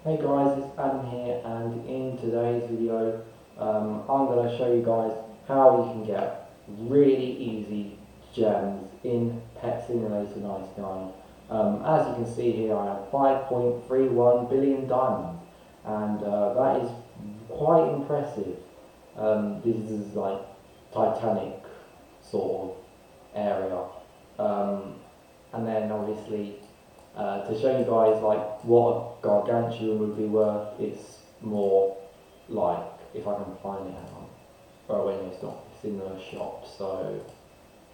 Hey guys, it's Adam here, and in today's video I'm going to show you guys how you can get really easy gems in Pet Simulator 99. As you can see here, I have 5.31 billion diamonds, and that is quite impressive. This is like Titanic sort of area, and then obviously to show you guys like what a gargantuan would be worth, it's more like, if I can find it, hang on. Oh wait, no, it's not, it's in the shop. So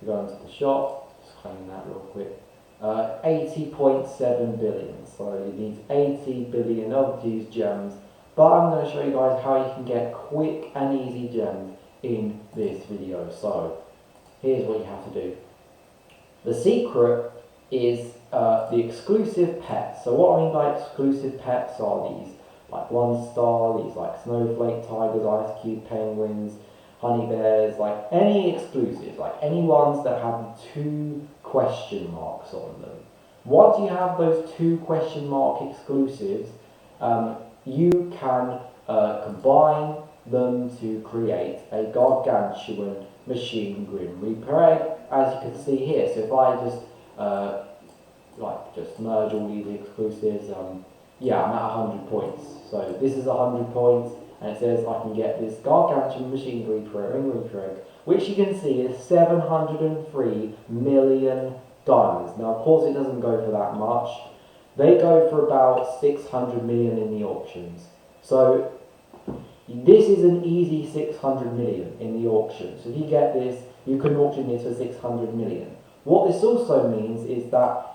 you go into the shop, just claim that real quick. 80.7 billion, so it needs 80 billion of these gems, but I'm going to show you guys how you can get quick and easy gems in this video. So here's what you have to do. The secret is the exclusive pets. So what I mean by exclusive pets are these like 1 star, these like snowflake tigers, ice cube penguins, honey bears, like any exclusives, like any ones that have 2 question marks on them. Once you have those 2 question mark exclusives, you can combine them to create a gargantuan machine grim reaper egg, as you can see here. So if I just just merge all these exclusives, yeah, I'm at 100 points. So this is 100 points, and it says I can get this gargantuan machine reaper egg, which you can see is 703 million diamonds. Now, of course, it doesn't go for that much. They go for about 600 million in the auctions. So this is an easy 600 million in the auction. So if you get this, you can auction this for 600 million. What this also means is that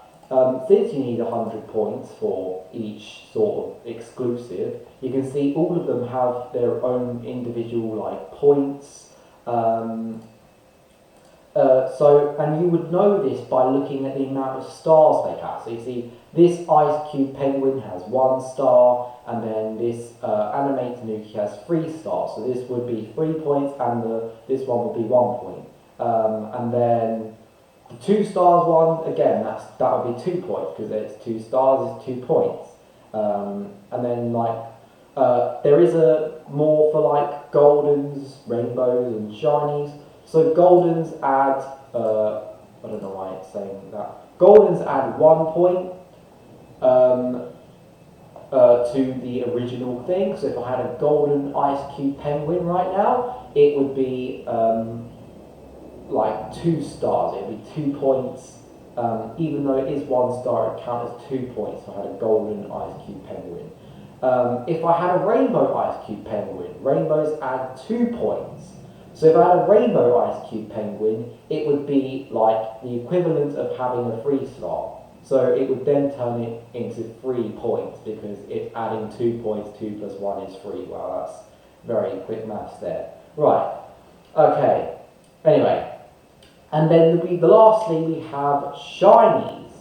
since you need 100 points for each sort of exclusive, you can see all of them have their own individual like points. And you would know this by looking at the amount of stars they have. So you see this ice cube penguin has 1 star, and then this animated tanuki has 3 stars. So this would be 3 points, and this one would be 1 point. And then the 2 stars one, again, that would be 2 points, because it's 2 stars is 2 points. And then like there is a more for like goldens, rainbows, and shinies. So goldens add, I don't know why it's saying that. Goldens add 1 point to the original thing. So if I had a golden ice cube penguin right now, it would be like 2 stars. It would be 2 points. Even though it is 1 star, it counts as 2 points if I had a golden ice cube penguin. If I had a rainbow ice cube penguin, rainbows add 2 points. So if I had a rainbow ice cube penguin, it would be like the equivalent of having a 3 star. So it would then turn it into 3 points, because it's adding 2 points. 2 plus 1 is 3. Wow, that's very quick maths there. Right. Okay. Anyway. And then lastly we have shinies.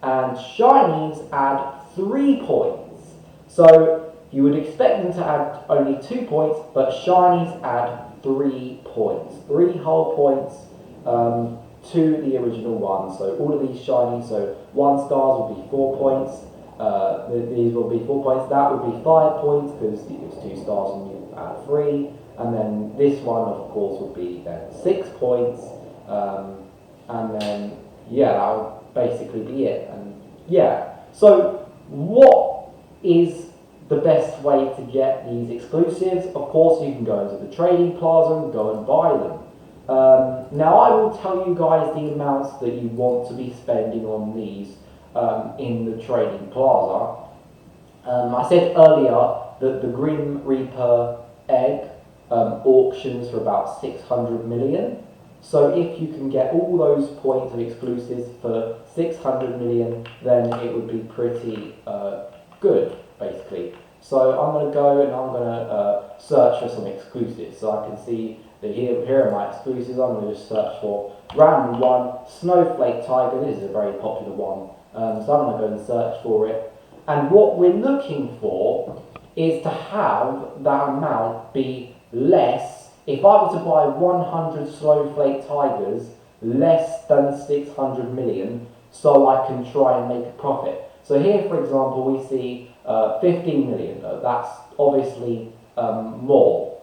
And shinies add 3 points. So you would expect them to add only 2 points, but shinies add 3 points. 3 whole points to the original one. So all of these shinies, so 1 stars would be 4 points. These will be 4 points. That would be 5 points, because it's 2 stars and you add 3. And then this one, of course, would be then 6 points. And then, yeah, that would basically be it. And yeah, so what is the best way to get these exclusives? Of course, you can go into the trading plaza and go and buy them. Now, I will tell you guys the amounts that you want to be spending on these in the trading plaza. I said earlier that the Grim Reaper egg auctions for about 600 million. So if you can get all those points of exclusives for 600 million, then it would be pretty good, basically. So I'm going to go and I'm going to search for some exclusives. So I can see that here are my exclusives. I'm going to just search for random one, snowflake tiger. This is a very popular one. So I'm going to go and search for it. And what we're looking for is to have that amount be less. If I were to buy 100 snowflake tigers, less than 600 million, so I can try and make a profit. So here, for example, we see 15 million. That's obviously more.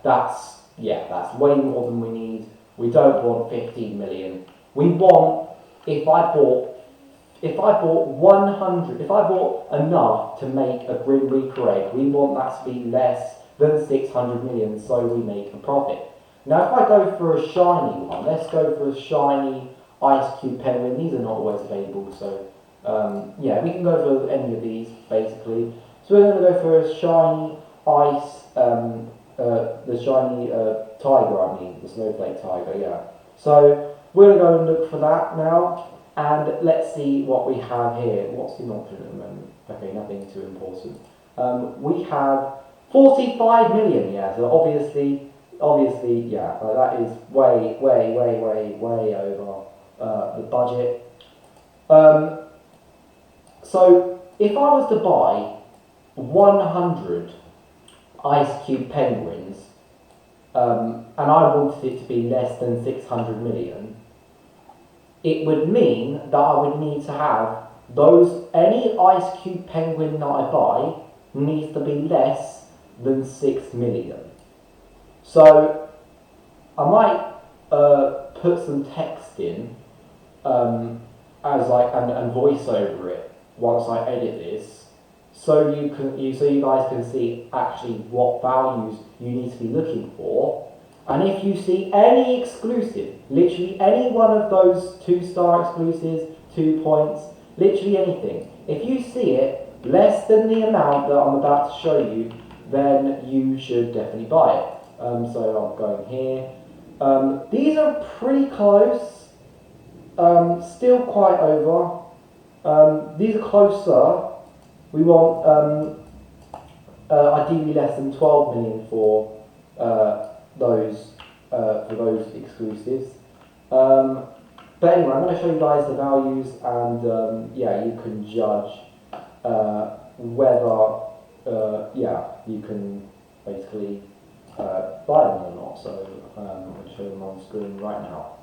That's way more than we need. We don't want 15 million. We want, if I bought 100, if I bought enough to make a Grim Reaper egg, we want that to be less than 600 million, so we make a profit. Now, if I go for a shiny one, let's go for a shiny Ice Cube Penguin. These are not always available, so yeah, we can go for any of these basically. So we're going to go for a shiny ice, the shiny tiger. I mean, the snowflake tiger. Yeah. So we're going to go and look for that now, and let's see what we have here. What's the option at the moment? Okay, nothing too important. We have 45 million. Yeah. So obviously, yeah, that is way over the budget. So if I was to buy 100 Ice Cube Penguins, and I wanted it to be less than 600 million, it would mean that I would need to have any Ice Cube Penguin that I buy needs to be less than 6 million. So I might put some text in as like and voice over it once I edit this, so you guys can see actually what values you need to be looking for. And if you see any exclusive, literally any one of those 2-star exclusives, 2 points, literally anything, if you see it less than the amount that I'm about to show you, then you should definitely buy it. So I'm going here. These are pretty close, still quite over. These are closer. We want ideally less than 12 million for those exclusives. But anyway, I'm going to show you guys the values, and yeah, you can judge whether you can basically buy them or not. So I'm going to show them on screen right now.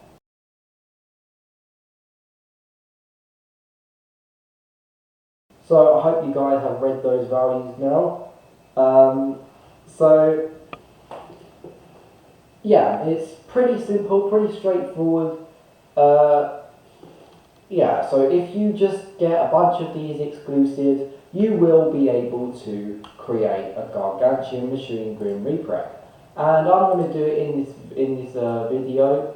So I hope you guys have read those values now. So yeah, it's pretty simple, pretty straightforward. Yeah, so if you just get a bunch of these exclusives, you will be able to create a gargantuan machine Grim Reaper. And I'm going to do it in this video,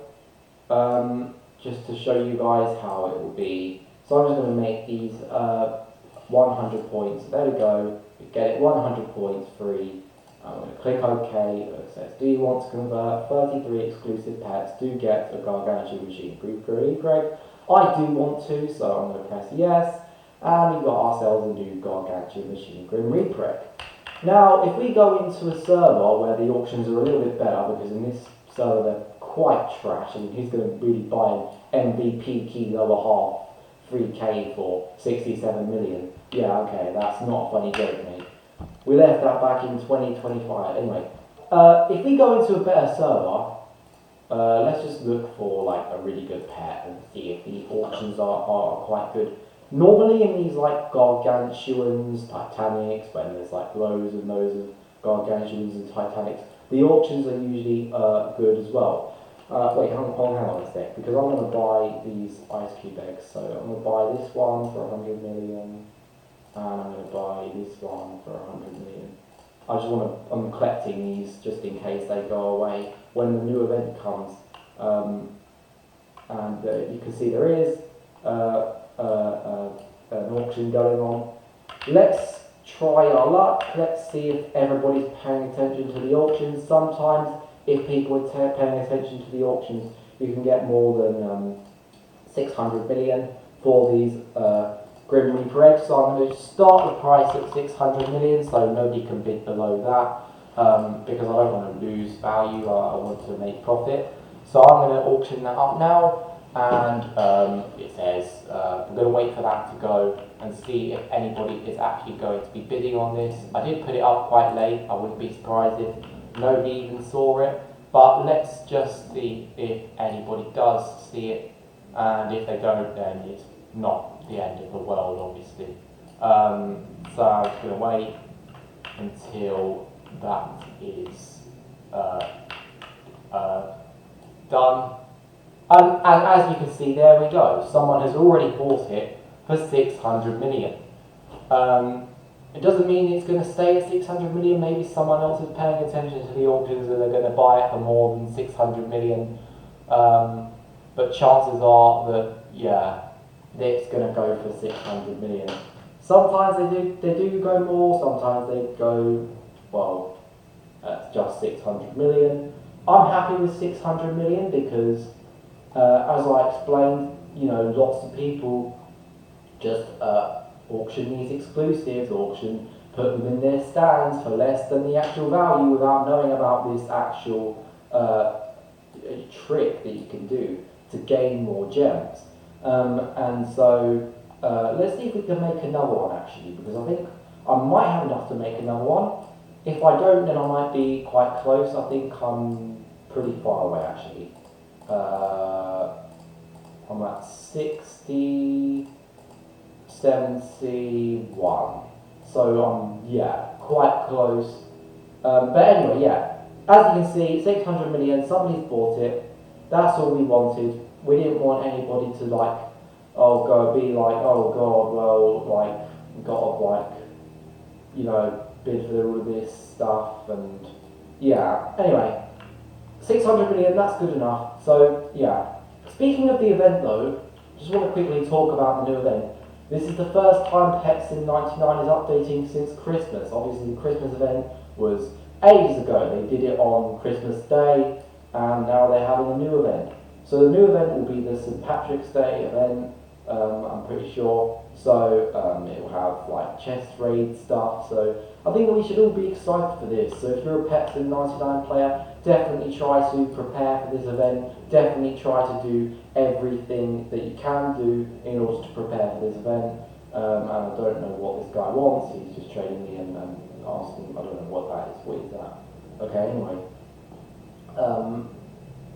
just to show you guys how it will be. So I'm just going to make these 100 points. There we go. We get it 100 points free. I'm going to click OK. It says, do you want to convert 33 exclusive pets to get a gargantuan machine Grim Reaper? I do want to, so I'm going to press yes. And we've got ourselves a new gargantuan machine Grim Reaper. Now, if we go into a server where the auctions are a little bit better, because in this server they're quite trash, I mean, who's going to really buy an MVP key lower half 3K for 67 million? Yeah, okay, that's not a funny joke, mate. We left that back in 2025. Anyway, if we go into a better server, let's just look for like a really good pet and see if the auctions are quite good. Normally in these like gargantuans, titanics, when there's like loads and loads of gargantuans and titanics, the auctions are usually good as well. Wait, hang on a sec, because I'm going to buy these ice cube eggs. So I'm going to buy this one for 100 million, and I'm going to buy this one for 100 million. I'm collecting these just in case they go away when the new event comes. And you can see there is an auction going on. Let's try our luck. Let's see if everybody's paying attention to the auctions. Sometimes, if people are paying attention to the auctions, you can get more than 600 million for these Grim Reaper eggs. So I'm going to start the price at 600 million, so nobody can bid below that, because I don't want to lose value. I want to make profit. So I'm going to auction that up now. And it says I'm going to wait for that to go and see if anybody is actually going to be bidding on this. I did put it up quite late. I wouldn't be surprised if nobody even saw it. But let's just see if anybody does see it. And if they don't, then it's not the end of the world, obviously. So I'm just going to wait until that is done. And as you can see, there we go. Someone has already bought it for 600 million. It doesn't mean it's going to stay at 600 million. Maybe someone else is paying attention to the auctions and they're going to buy it for more than 600 million. But chances are that, yeah, it's going to go for 600 million. Sometimes they do go more, sometimes they go, well, just 600 million. I'm happy with 600 million because, as I explained, you know, lots of people just auction these exclusives, put them in their stands for less than the actual value without knowing about this actual trick that you can do to gain more gems. And so let's see if we can make another one actually, because I think I might have enough to make another one. If I don't, then I might be quite close. I think I'm pretty far away actually. I'm at 60, 71. So I'm, yeah, quite close. But anyway, yeah, as you can see, 600 million, somebody's bought it. That's all we wanted. We didn't want anybody to like, be like, oh god, well, like, gotta like, you know, bid for all of this stuff, and yeah, anyway, 600 million, that's good enough. So yeah, speaking of the event though, just want to quickly talk about the new event. This is the first time Pets in 99 is updating since Christmas. Obviously the Christmas event was ages ago. They did it on Christmas Day, and now they're having a new event. So the new event will be the St. Patrick's Day event, I'm pretty sure. So it will have like chest raid stuff. So I think we should all be excited for this. So if you're a Pets in 99 player, definitely try to prepare for this event. Definitely try to do everything that you can do in order to prepare for this event. And I don't know what this guy wants. He's just trading me and asking. I don't know what that is. What is that? Okay. Anyway.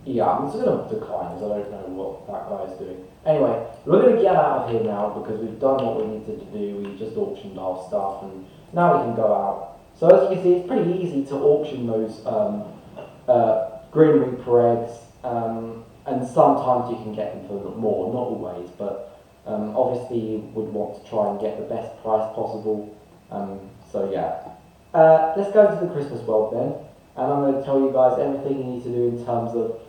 Yeah, I'm just going to decline because I don't know what that guy is doing. Anyway, we're going to get out of here now because we've done what we needed to do. We just auctioned our stuff and now we can go out. So as you can see, it's pretty easy to auction those Grim Reaper eggs, and sometimes you can get them for more, not always, but obviously you would want to try and get the best price possible. So yeah, let's go into the Christmas world then, and I'm going to tell you guys everything you need to do in terms of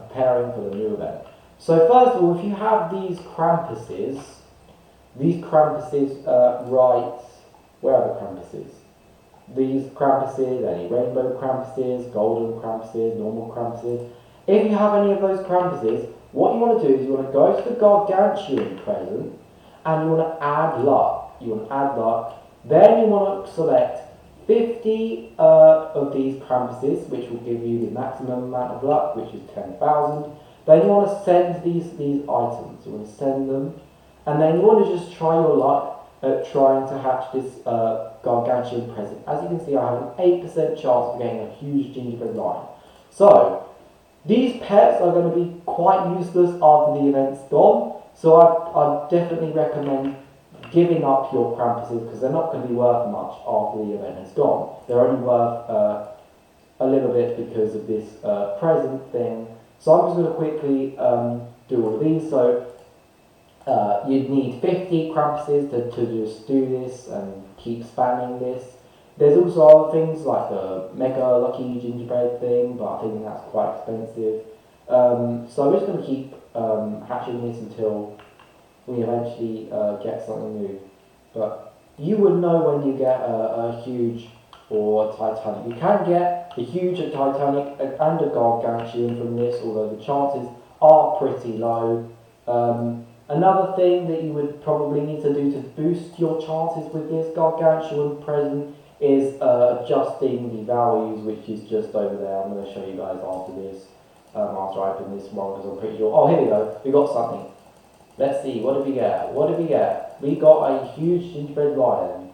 preparing for the new event. So first of all, if you have these Krampuses, right, where are the Krampuses? These Krampuses, any rainbow Krampuses, golden Krampuses, normal Krampuses. If you have any of those Krampuses, what you want to do is you want to go to the Gargantuan present and you want to add luck. Then you want to select 50 of these Krampuses, which will give you the maximum amount of luck, which is 10,000. Then you want to send these items. You want to send them, and then you want to just try your luck at trying to hatch this Gargantuan present. As you can see, I have an 8% chance of getting a huge gingerbread lion. So these pets are going to be quite useless after the event's gone. So I definitely recommend giving up your Krampuses because they're not going to be worth much after the event has gone. They're only worth a little bit because of this present thing. So I'm just going to quickly do all of these. So you'd need 50 Krampuses to just do this and keep spamming this. There's also other things like the Mega Lucky Gingerbread thing, but I think that's quite expensive. So I'm just going to keep hatching this until we eventually get something new. But you would know when you get a huge or a Titanic. You can get a huge, a Titanic, and a Gargantuan from this, although the chances are pretty low. Another thing that you would probably need to do to boost your chances with this Gargantuan present is adjusting the values, which is just over there. I'm going to show you guys after this, after I open this one, because I'm pretty sure. Oh, here we go. We got something. Let's see. What did we get? We got a huge gingerbread lion.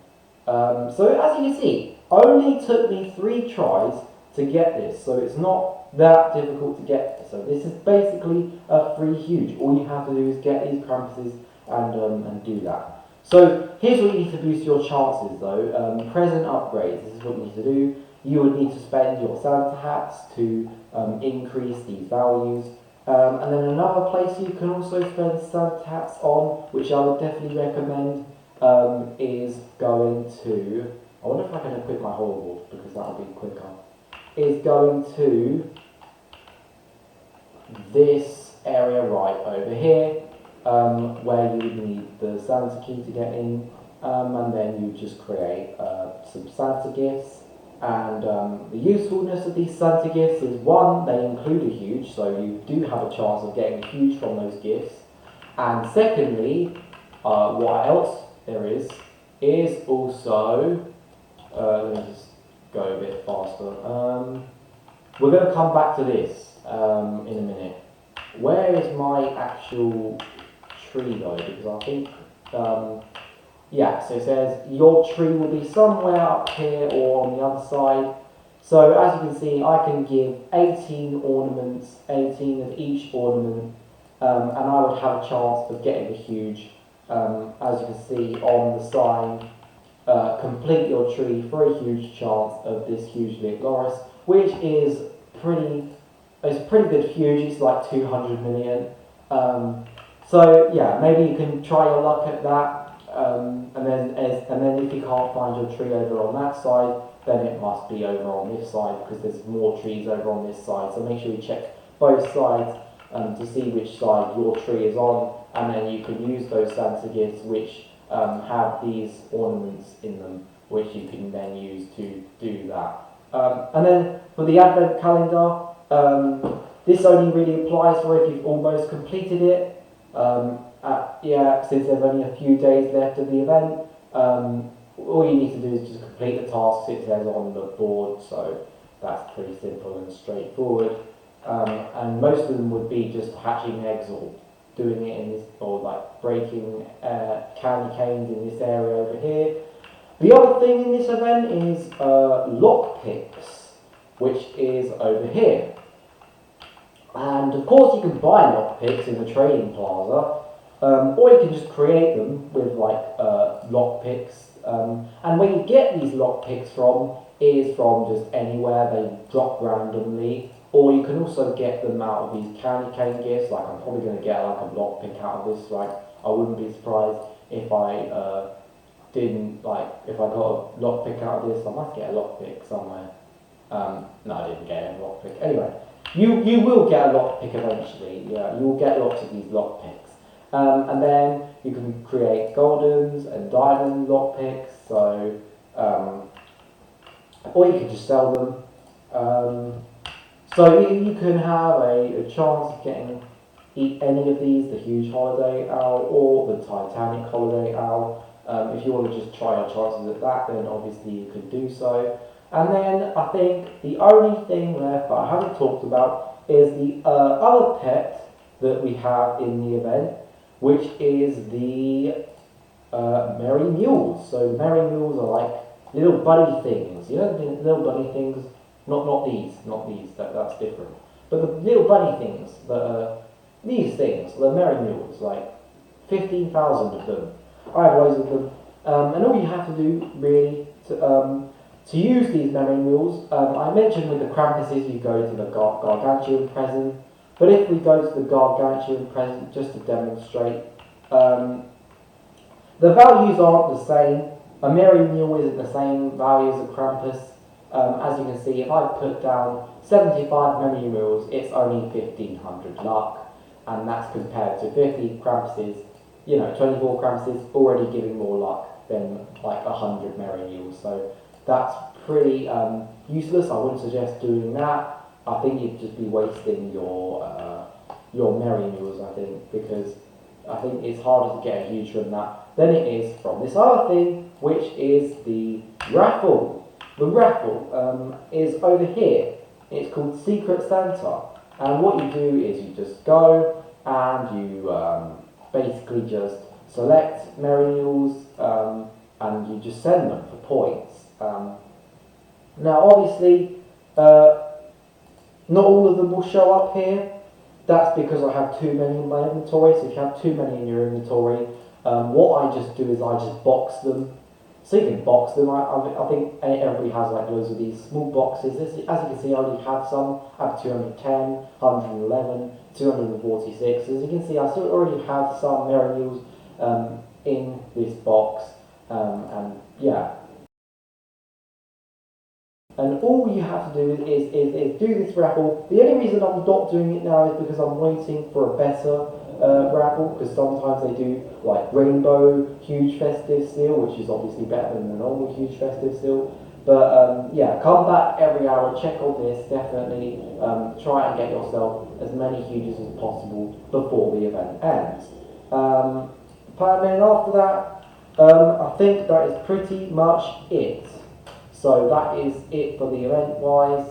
So as you can see, only took me 3 tries to get this. So it's not that difficult to get. So this is basically a free huge. All you have to do is get these Krampuses and do that. So here's what you need to boost your chances though. Present upgrades, this is what you need to do. You would need to spend your Santa hats to increase these values. And then another place you can also spend Santa hats on, which I would definitely recommend, is going to, I wonder if I can equip my hoverboard because that will be quicker, is going to this area right over here, where you would need the Santa key to get in, and then you just create some Santa gifts. And the usefulness of these Santa gifts is, one, they include a huge, so you do have a chance of getting a huge from those gifts. And secondly, what else there is also, let me just go a bit faster. We're going to come back to this in a minute. Where is my actual tree though? Because I think, yeah, so it says your tree will be somewhere up here or on the other side. So as you can see, I can give 18 ornaments, 18 of each ornament, and I would have a chance of getting a huge, as you can see on the sign, complete your tree for a huge chance of this huge lit Loris, which is it's pretty good huge, it's like 200 million. So yeah, maybe you can try your luck at that. And then if you can't find your tree over on that side, then it must be over on this side because there's more trees over on this side. So make sure you check both sides to see which side your tree is on, and then you can use those Santa gifts which have these ornaments in them, which you can then use to do that. And then for the advent calendar, this only really applies for if you've almost completed it. Yeah, since there's only a few days left of the event, all you need to do is just complete the tasks it says on the board, so that's pretty simple and straightforward. And most of them would be just hatching eggs or doing it in this, or like breaking candy canes in this area over here. The other thing in this event is lockpicks, which is over here. And of course you can buy lockpicks in the trading plaza, or you can just create them with like lockpicks. And where you get these lockpicks from is from just anywhere, they drop randomly. Or you can also get them out of these candy cane gifts. Like I'm probably going to get like a lockpick out of this. Like I wouldn't be surprised if I didn't, like if I got a lockpick out of this. I must get a lockpick somewhere. No, I didn't get a lockpick. Anyway. You will get a lockpick eventually, yeah, you will get lots of these lockpicks. And then you can create goldens and diamond lockpicks, so, or you can just sell them. So you can have a chance of getting any of these, the huge holiday owl or the Titanic holiday owl. If you want to just try your chances at that, then obviously you could do so. And then I think the only thing left that I haven't talked about is the other pet that we have in the event, which is the merry mules. So merry mules are like little bunny things, you know, the little bunny things, not these, that's different. But the little bunny things, these things, the merry mules, like 15,000 of them. I have loads of them. And all you have to do really to use these merry mules, I mentioned with the Krampuses you go to the Gargantuan present, but if we go to the Gargantuan present just to demonstrate, the values aren't the same. A merry mule isn't the same value as a Krampus. As you can see, if I put down 75 merry mules, it's only 1500 luck, and that's compared to 50 Krampuses, you know, 24 Krampuses already giving more luck than like 100 merry mules. So that's pretty useless. I wouldn't suggest doing that. I think you'd just be wasting your merry mules, I think, because I think it's harder to get a huge from that than it is from this other thing, which is the raffle. The raffle is over here. It's called Secret Santa, and what you do is you just go and you basically just select merry mules and you just send them for points. Now obviously not all of them will show up here. That's because I have too many in my inventory. So if you have too many in your inventory, What I just do is I just box them. So you can box them. I think everybody has like loads of these small boxes. As you can see, I already have some. I have 210, 111, 246. As you can see, I still already have some Merry Meals in this box. And yeah. And all you have to do is do this raffle. The only reason I'm not doing it now is because I'm waiting for a better raffle, because sometimes they do like rainbow huge festive seal, which is obviously better than the normal huge festive seal. But yeah, come back every hour, check on this, definitely try and get yourself as many huges as possible before the event ends. And then after that, I think that is pretty much it. So that is it for the event wise,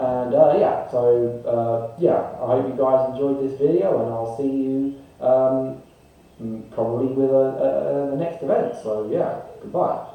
and yeah, so yeah, I hope you guys enjoyed this video, and I'll see you probably with the next event. So yeah, goodbye.